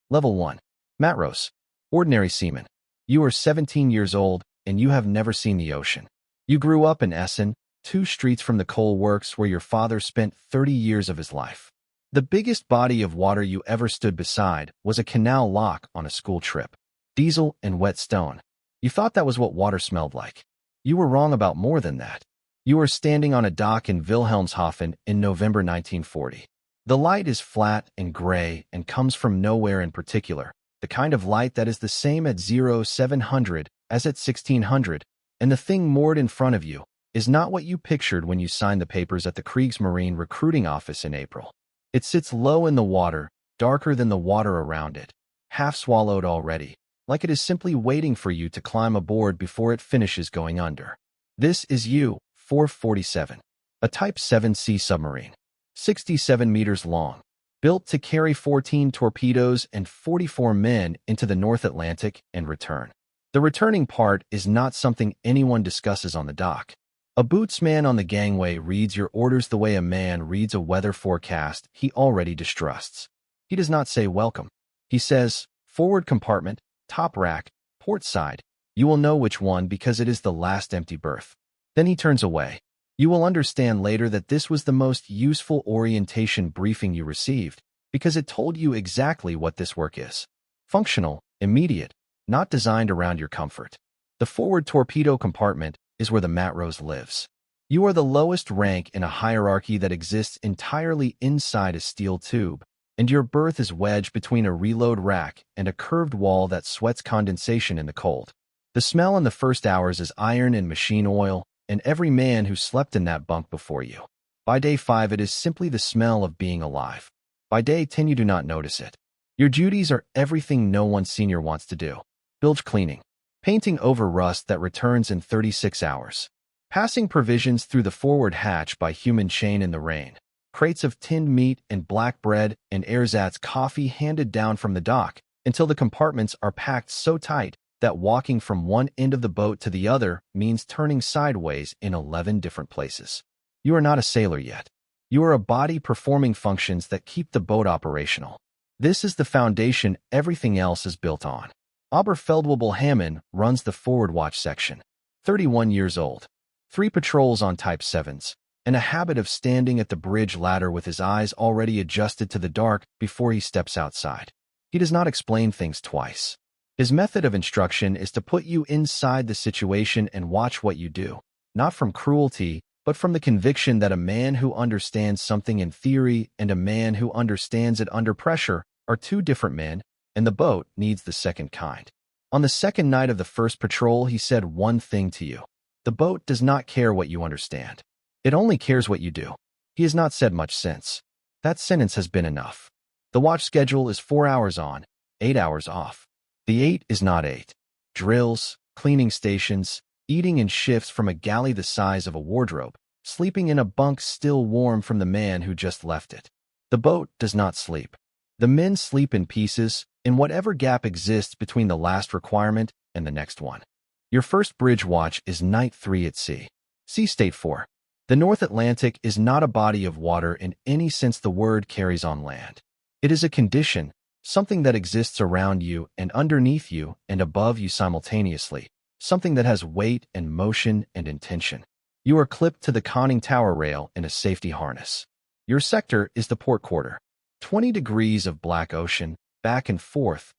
Level 1. Matros. Ordinary seaman. You are 17 years old, and you have never seen the ocean. You grew up in Essen, 2 streets from the coal works where your father spent 30 years of his life. The biggest body of water you ever stood beside was a canal lock on a school trip. Diesel and wet stone. You thought that was what water smelled like. You were wrong about more than that. You are standing on a dock in Wilhelmshaven in November 1940. The light is flat and gray and comes from nowhere in particular, the kind of light that is the same at 0700 as at 1600, and the thing moored in front of you is not what you pictured when you signed the papers at the Kriegsmarine recruiting office in April. It sits low in the water, darker than the water around it, half swallowed already, like it is simply waiting for you to climb aboard before it finishes going under. This is U-447, a Type 7C submarine, 67 meters long, built to carry 14 torpedoes and 44 men into the North Atlantic and return. The returning part is not something anyone discusses on the dock. A bootsman on the gangway reads your orders the way a man reads a weather forecast he already distrusts. He does not say welcome. He says, forward compartment, top rack, port side. You will know which one because it is the last empty berth. Then he turns away. You will understand later that this was the most useful orientation briefing you received because it told you exactly what this work is. Functional, immediate, not designed around your comfort. The forward torpedo compartment is where the matros lives. You are the lowest rank in a hierarchy that exists entirely inside a steel tube, and your berth is wedged between a reload rack and a curved wall that sweats condensation in the cold. The smell in the first hours is iron and machine oil, and every man who slept in that bunk before you. By day 5, it is simply the smell of being alive. By day 10, you do not notice it. Your duties are everything no one senior wants to do. Bilge cleaning. Painting over rust that returns in 36 hours. Passing provisions through the forward hatch by human chain in the rain. Crates of tinned meat and black bread and ersatz coffee handed down from the dock until the compartments are packed so tight that walking from one end of the boat to the other means turning sideways in 11 different places. You are not a sailor yet. You are a body performing functions that keep the boat operational. This is the foundation everything else is built on. Oberfeldwebel Hammond runs the forward watch section. 31 years old. 3 patrols on Type 7s, and a habit of standing at the bridge ladder with his eyes already adjusted to the dark before he steps outside. He does not explain things twice. His method of instruction is to put you inside the situation and watch what you do, not from cruelty, but from the conviction that a man who understands something in theory and a man who understands it under pressure are 2 different men, and the boat needs the second kind. On the second night of the first patrol, he said one thing to you. The boat does not care what you understand. It only cares what you do. He has not said much since. That sentence has been enough. The watch schedule is 4 hours on, 8 hours off. The 8 is not 8. Drills, cleaning stations, eating in shifts from a galley the size of a wardrobe, sleeping in a bunk still warm from the man who just left it. The boat does not sleep. The men sleep in pieces, in whatever gap exists between the last requirement and the next one. Your first bridge watch is night 3 at sea. Sea state 4. The North Atlantic is not a body of water in any sense the word carries on land. It is a condition, something that exists around you and underneath you and above you simultaneously, something that has weight and motion and intention. You are clipped to the conning tower rail in a safety harness. Your sector is the port quarter. 20 degrees of black ocean, back and forth,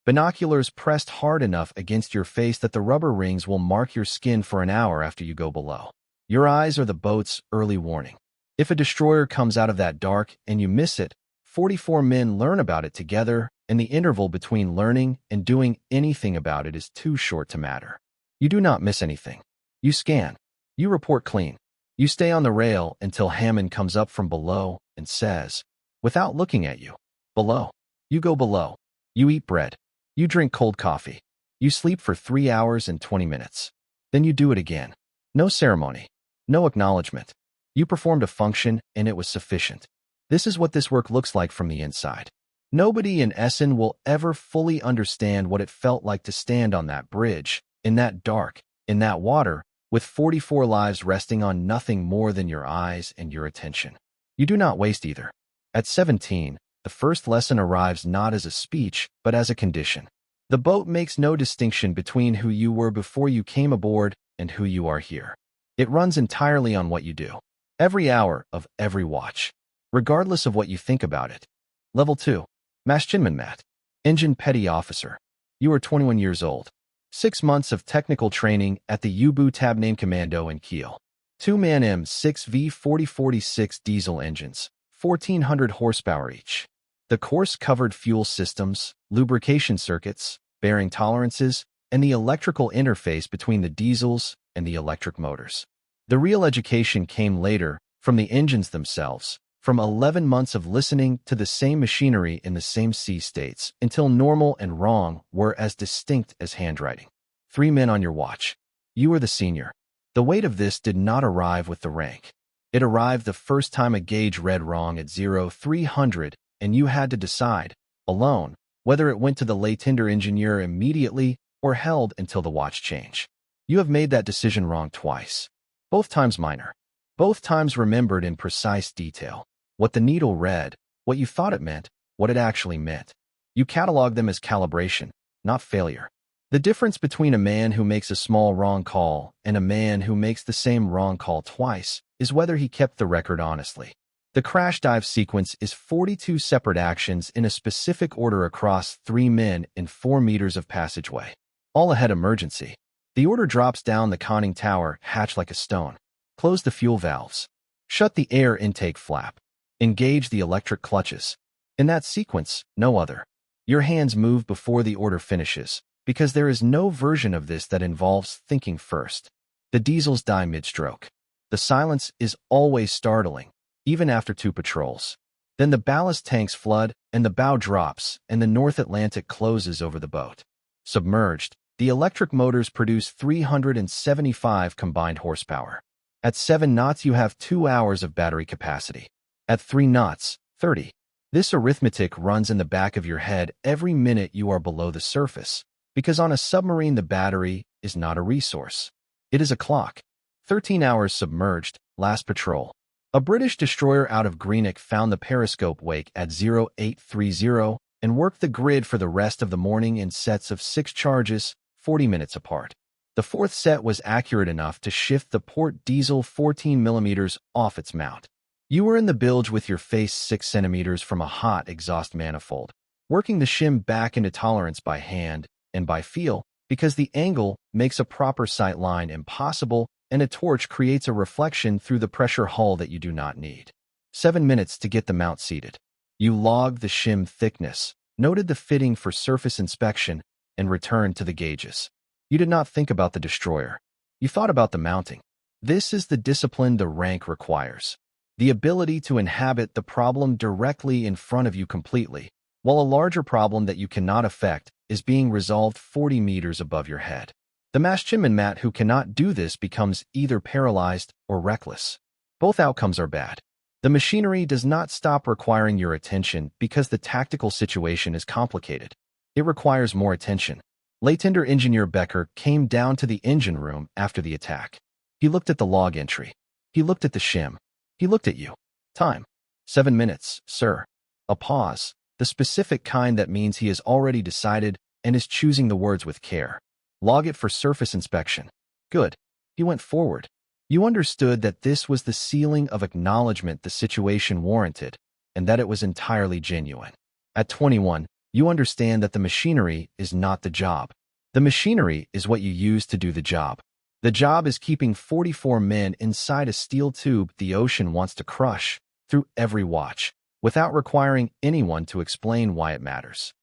binoculars pressed hard enough against your face that the rubber rings will mark your skin for an hour after you go below. Your eyes are the boat's early warning. If a destroyer comes out of that dark and you miss it, 44 men learn about it together, and the interval between learning and doing anything about it is too short to matter. You do not miss anything. You scan. You report clean. You stay on the rail until Hammond comes up from below and says, without looking at you, below. You go below. You eat bread. You drink cold coffee. You sleep for 3 hours and 20 minutes. Then you do it again. No ceremony. No acknowledgement. You performed a function, and it was sufficient. This is what this work looks like from the inside. Nobody in Essen will ever fully understand what it felt like to stand on that bridge, in that dark, in that water, with 44 lives resting on nothing more than your eyes and your attention. You do not waste either. At 17, The first lesson arrives not as a speech, but as a condition. The boat makes no distinction between who you were before you came aboard and who you are here. It runs entirely on what you do, every hour of every watch, regardless of what you think about it. Level 2. Maschinman Mat. Engine Petty Officer. You are 21 years old. 6 months of technical training at the U-Boot Tab Name Commando in Kiel. 2-man M6V 4046 diesel engines, 1,400 horsepower each. The course covered fuel systems, lubrication circuits, bearing tolerances, and the electrical interface between the diesels and the electric motors. The real education came later, from the engines themselves, from 11 months of listening to the same machinery in the same sea states, until normal and wrong were as distinct as handwriting. 3 men on your watch. You are the senior. The weight of this did not arrive with the rank. It arrived the first time a gauge read wrong at 0300, and you had to decide, alone, whether it went to the latender engineer immediately or held until the watch change. You have made that decision wrong twice. Both times minor. Both times remembered in precise detail. What the needle read, what you thought it meant, what it actually meant. You catalog them as calibration, not failure. The difference between a man who makes a small wrong call and a man who makes the same wrong call twice is whether he kept the record honestly. The crash dive sequence is 42 separate actions in a specific order across 3 men in 4 meters of passageway. All ahead emergency. The order drops down the conning tower hatch like a stone. Close the fuel valves. Shut the air intake flap. Engage the electric clutches. In that sequence, no other. Your hands move before the order finishes, because there is no version of this that involves thinking first. The diesels die mid-stroke. The silence is always startling, even after 2 patrols. Then the ballast tanks flood, and the bow drops, and the North Atlantic closes over the boat. Submerged, the electric motors produce 375 combined horsepower. At 7 knots you have 2 hours of battery capacity. At 3 knots, 30. This arithmetic runs in the back of your head every minute you are below the surface, because on a submarine the battery is not a resource. It is a clock. 13 hours submerged, last patrol. A British destroyer out of Greenock found the periscope wake at 0830 and worked the grid for the rest of the morning in sets of 6 charges, 40 minutes apart. The 4th set was accurate enough to shift the port diesel 14 millimeters off its mount. You were in the bilge with your face 6 centimeters from a hot exhaust manifold, working the shim back into tolerance by hand and by feel, because the angle makes a proper sight line impossible and a torch creates a reflection through the pressure hull that you do not need. 7 minutes to get the mount seated. You logged the shim thickness, noted the fitting for surface inspection, and returned to the gauges. You did not think about the destroyer. You thought about the mounting. This is the discipline the rank requires. The ability to inhabit the problem directly in front of you completely, while a larger problem that you cannot affect is being resolved 40 meters above your head. The Maschinman Mat who cannot do this becomes either paralyzed or reckless. Both outcomes are bad. The machinery does not stop requiring your attention because the tactical situation is complicated. It requires more attention. Latender Engineer Becker came down to the engine room after the attack. He looked at the log entry. He looked at the shim. He looked at you. Time. 7 minutes, sir. A pause, the specific kind that means he has already decided and is choosing the words with care. Log it for surface inspection. Good. He went forward. You understood that this was the sealing of acknowledgement the situation warranted, and that it was entirely genuine. At 21, you understand that the machinery is not the job. The machinery is what you use to do the job. The job is keeping 44 men inside a steel tube the ocean wants to crush through every watch, without requiring anyone to explain why it matters.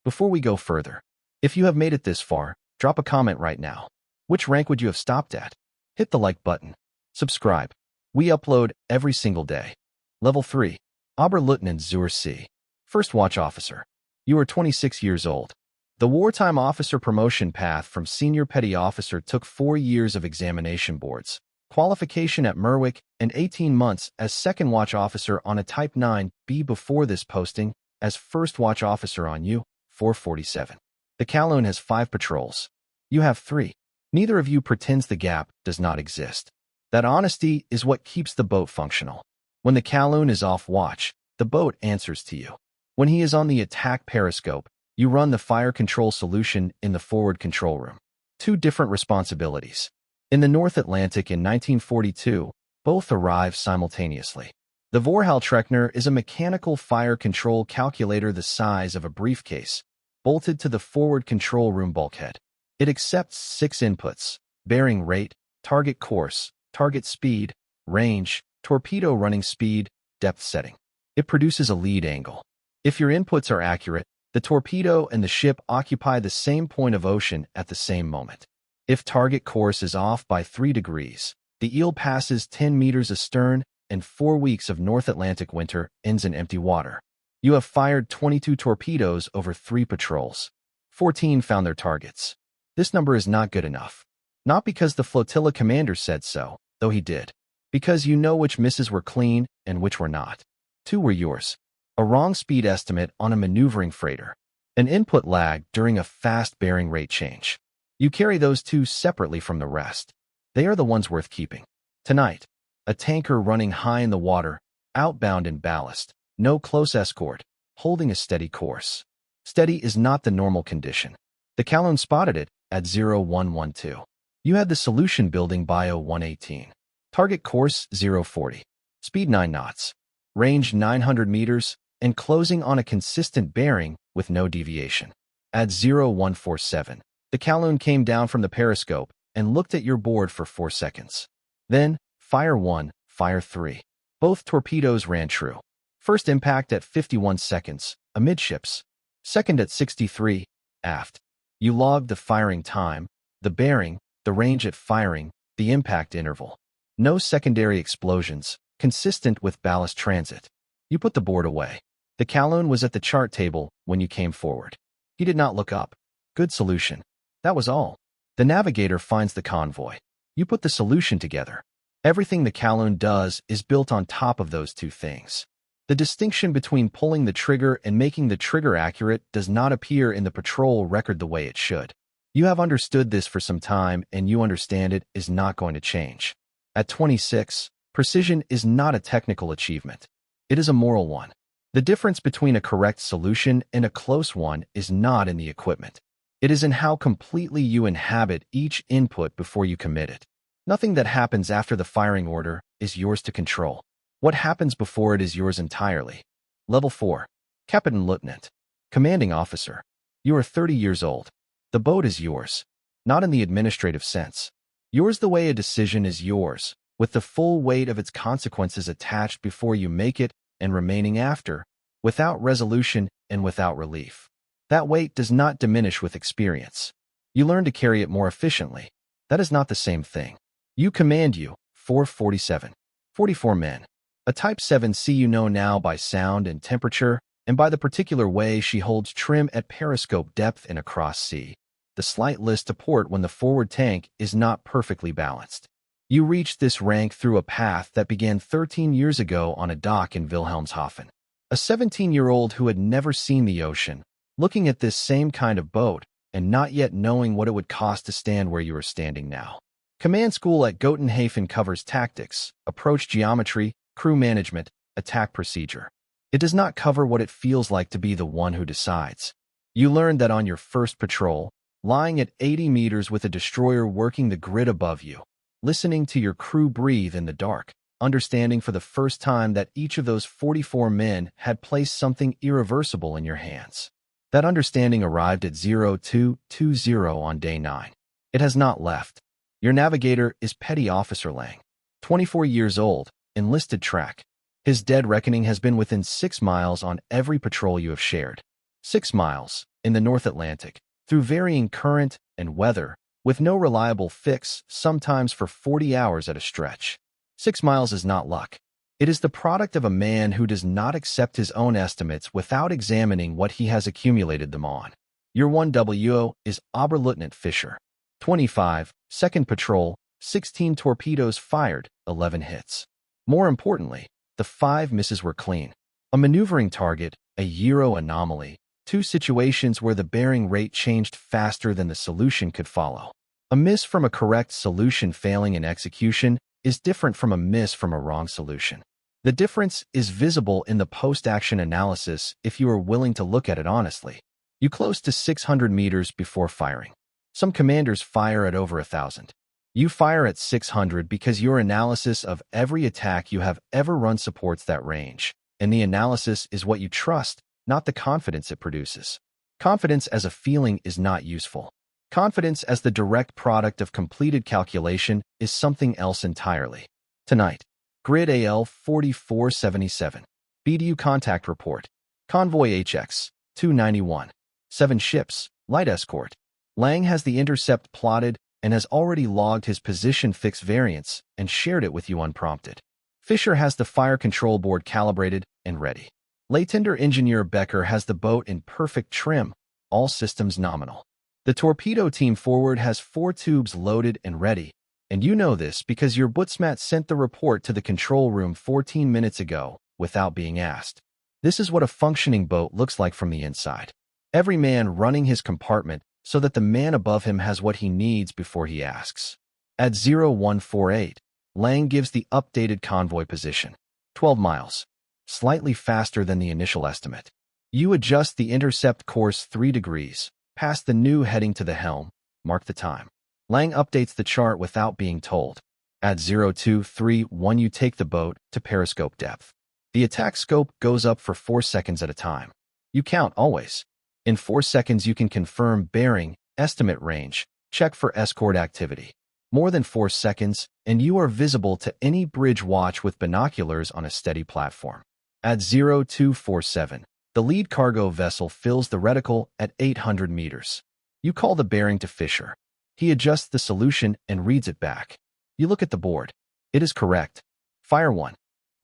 Before we go further, if you have made it this far, drop a comment right now. Which rank would you have stopped at? Hit the like button. Subscribe. We upload every single day. Level 3. Oberleutnant zur See. First Watch Officer. You are 26 years old. The wartime officer promotion path from senior petty officer took 4 years of examination boards, qualification at Merwick, and 18 months as second watch officer on a Type 9B before this posting as first watch officer on U-447. The Kowloon has 5 patrols. You have 3. Neither of you pretends the gap does not exist. That honesty is what keeps the boat functional. When the Kowloon is off watch, the boat answers to you. When he is on the attack periscope, you run the fire control solution in the forward control room. Two different responsibilities. In the North Atlantic in 1942, both arrived simultaneously. The Vorhaltreckner is a mechanical fire control calculator the size of a briefcase, bolted to the forward control room bulkhead. It accepts 6 inputs: bearing rate, target course, target speed, range, torpedo running speed, depth setting. It produces a lead angle. If your inputs are accurate, the torpedo and the ship occupy the same point of ocean at the same moment. If target course is off by 3 degrees, the eel passes 10 meters astern, and 4 weeks of North Atlantic winter ends in empty water. You have fired 22 torpedoes over 3 patrols. 14 found their targets. This number is not good enough. Not because the flotilla commander said so, though he did. Because you know which misses were clean and which were not. 2 were yours. A wrong speed estimate on a maneuvering freighter. An input lag during a fast bearing rate change. You carry those 2 separately from the rest. They are the ones worth keeping. Tonight, a tanker running high in the water, outbound in ballast, no close escort, holding a steady course. Steady is not the normal condition. The Calhoun spotted it at 0112. You had the solution building bio 118. Target course 040. Speed 9 knots. Range 900 meters, and closing on a consistent bearing with no deviation. At 0147, the Calhoun came down from the periscope and looked at your board for 4 seconds. Then, fire 1, fire 3. Both torpedoes ran true. First impact at 51 seconds, amidships. Second at 63, aft. You logged the firing time, the bearing, the range at firing, the impact interval. No secondary explosions, consistent with ballast transit. You put the board away. The Calhoun was at the chart table when you came forward. He did not look up. Good solution. That was all. The navigator finds the convoy. You put the solution together. Everything the Calhoun does is built on top of those 2 things. The distinction between pulling the trigger and making the trigger accurate does not appear in the patrol record the way it should. You have understood this for some time, and you understand it is not going to change. At 26, precision is not a technical achievement. It is a moral one. The difference between a correct solution and a close one is not in the equipment. It is in how completely you inhabit each input before you commit it. Nothing that happens after the firing order is yours to control. What happens before it is yours entirely. Level 4. Captain Lieutenant. Commanding Officer. You are 30 years old. The boat is yours. Not in the administrative sense. Yours the way a decision is yours, with the full weight of its consequences attached before you make it and remaining after, without resolution and without relief. That weight does not diminish with experience. You learn to carry it more efficiently. That is not the same thing. You command 447. 44 men. A Type 7C you know now by sound and temperature, and by the particular way she holds trim at periscope depth in a cross sea. The slight list to port when the forward tank is not perfectly balanced. You reached this rank through a path that began 13 years ago on a dock in Wilhelmshaven. A 17-year-old who had never seen the ocean, looking at this same kind of boat, and not yet knowing what it would cost to stand where you are standing now. Command school at Gotenhafen covers tactics, approach geometry, crew management, attack procedure. It does not cover what it feels like to be the one who decides. You learned that on your first patrol, lying at 80 meters with a destroyer working the grid above you, listening to your crew breathe in the dark, understanding for the first time that each of those 44 men had placed something irreversible in your hands. That understanding arrived at 0220 on day 9. It has not left. Your navigator is Petty Officer Lang, 24 years old, enlisted track. His dead reckoning has been within 6 miles on every patrol you have shared. 6 miles, in the North Atlantic, through varying current and weather, with no reliable fix, sometimes for 40 hours at a stretch. 6 miles is not luck. It is the product of a man who does not accept his own estimates without examining what he has accumulated them on. Your 1WO is Oberleutnant Fischer. 25, second patrol, 16 torpedoes fired, 11 hits. More importantly, the 5 misses were clean. A maneuvering target, a Euro anomaly, 2 situations where the bearing rate changed faster than the solution could follow. A miss from a correct solution failing in execution is different from a miss from a wrong solution. The difference is visible in the post-action analysis if you are willing to look at it honestly. You close to 600 meters before firing. Some commanders fire at over 1,000. You fire at 600 because your analysis of every attack you have ever run supports that range, and the analysis is what you trust, not the confidence it produces. Confidence as a feeling is not useful. Confidence as the direct product of completed calculation is something else entirely. Tonight, Grid AL 4477. BDU Contact Report. Convoy HX 291. 7 ships, light escort. Lang has the intercept plotted and has already logged his position fix variance and shared it with you unprompted. Fisher has the fire control board calibrated and ready. Laytender engineer Becker has the boat in perfect trim, all systems nominal. The torpedo team forward has 4 tubes loaded and ready, and you know this because your bootsmat sent the report to the control room 14 minutes ago without being asked. This is what a functioning boat looks like from the inside. Every man running his compartment so that the man above him has what he needs before he asks. At 0148, Lang gives the updated convoy position. 12 miles. Slightly faster than the initial estimate. You adjust the intercept course 3 degrees, past the new heading to the helm, mark the time. Lang updates the chart without being told. At 0231 you take the boat to periscope depth. The attack scope goes up for 4 seconds at a time. You count always. In 4 seconds you can confirm bearing, estimate range, check for escort activity. More than 4 seconds, and you are visible to any bridge watch with binoculars on a steady platform. At 0247, the lead cargo vessel fills the reticle at 800 meters. You call the bearing to Fisher. He adjusts the solution and reads it back. You look at the board. It is correct. Fire 1.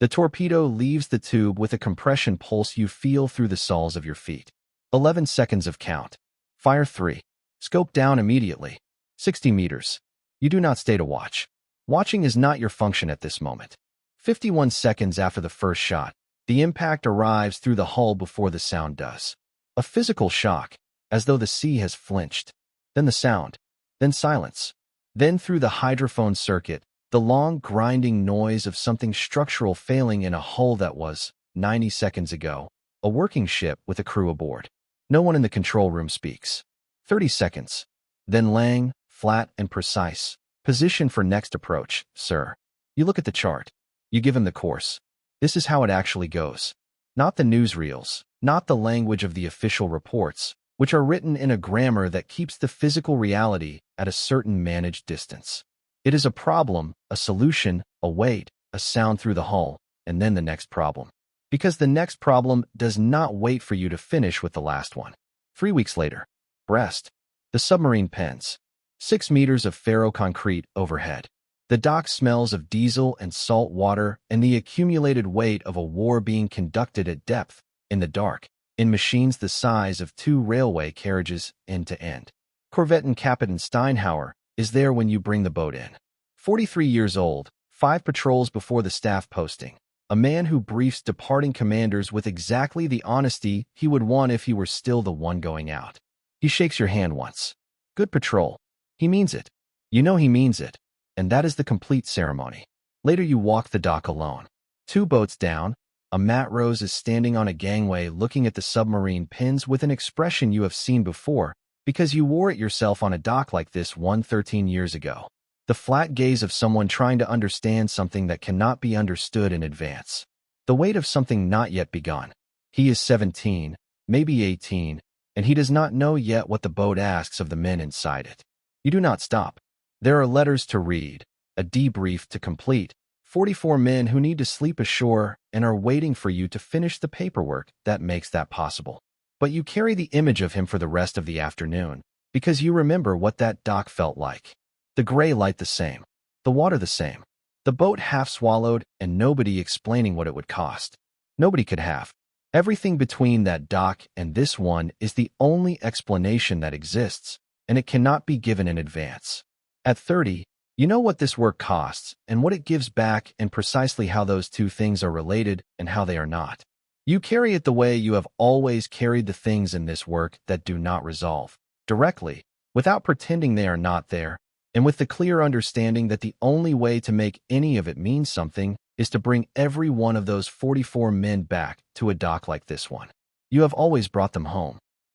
The torpedo leaves the tube with a compression pulse you feel through the soles of your feet. 11 seconds of count. Fire 3. Scope down immediately. 60 meters. You do not stay to watch. Watching is not your function at this moment. 51 seconds after the first shot, the impact arrives through the hull before the sound does. A physical shock, as though the sea has flinched. Then the sound. Then silence. Then through the hydrophone circuit, the long grinding noise of something structural failing in a hull that was, 90 seconds ago, a working ship with a crew aboard. No one in the control room speaks. 30 seconds. Then Lang, flat and precise. Position for next approach, sir. You look at the chart. You give him the course. This is how it actually goes. Not the newsreels, not the language of the official reports, which are written in a grammar that keeps the physical reality at a certain managed distance. It is a problem, a solution, a weight, a sound through the hull, and then the next problem. Because the next problem does not wait for you to finish with the last one. 3 weeks later. Brest. The submarine pens. 6 meters of ferroconcrete overhead. The dock smells of diesel and salt water and the accumulated weight of a war being conducted at depth, in the dark, in machines the size of 2 railway carriages end to end. Corvette Captain Steinhauer is there when you bring the boat in. 43 years old, 5 patrols before the staff posting. A man who briefs departing commanders with exactly the honesty he would want if he were still the one going out. He shakes your hand once. Good patrol. He means it. You know he means it. And that is the complete ceremony. Later you walk the dock alone. 2 boats down, a Matrose is standing on a gangway looking at the submarine pins with an expression you have seen before because you wore it yourself on a dock like this 13 years ago. The flat gaze of someone trying to understand something that cannot be understood in advance. The weight of something not yet begun. He is 17, maybe 18, and he does not know yet what the boat asks of the men inside it. You do not stop. There are letters to read, a debrief to complete, 44 men who need to sleep ashore and are waiting for you to finish the paperwork that makes that possible. But you carry the image of him for the rest of the afternoon, because you remember what that dock felt like. The gray light the same. The water the same. The boat half swallowed and nobody explaining what it would cost. Nobody could have. Everything between that dock and this one is the only explanation that exists, and it cannot be given in advance. At 30, you know what this work costs and what it gives back and precisely how those two things are related and how they are not. You carry it the way you have always carried the things in this work that do not resolve, directly, without pretending they are not there, and with the clear understanding that the only way to make any of it mean something is to bring every one of those 44 men back to a dock like this one. You have always brought them home.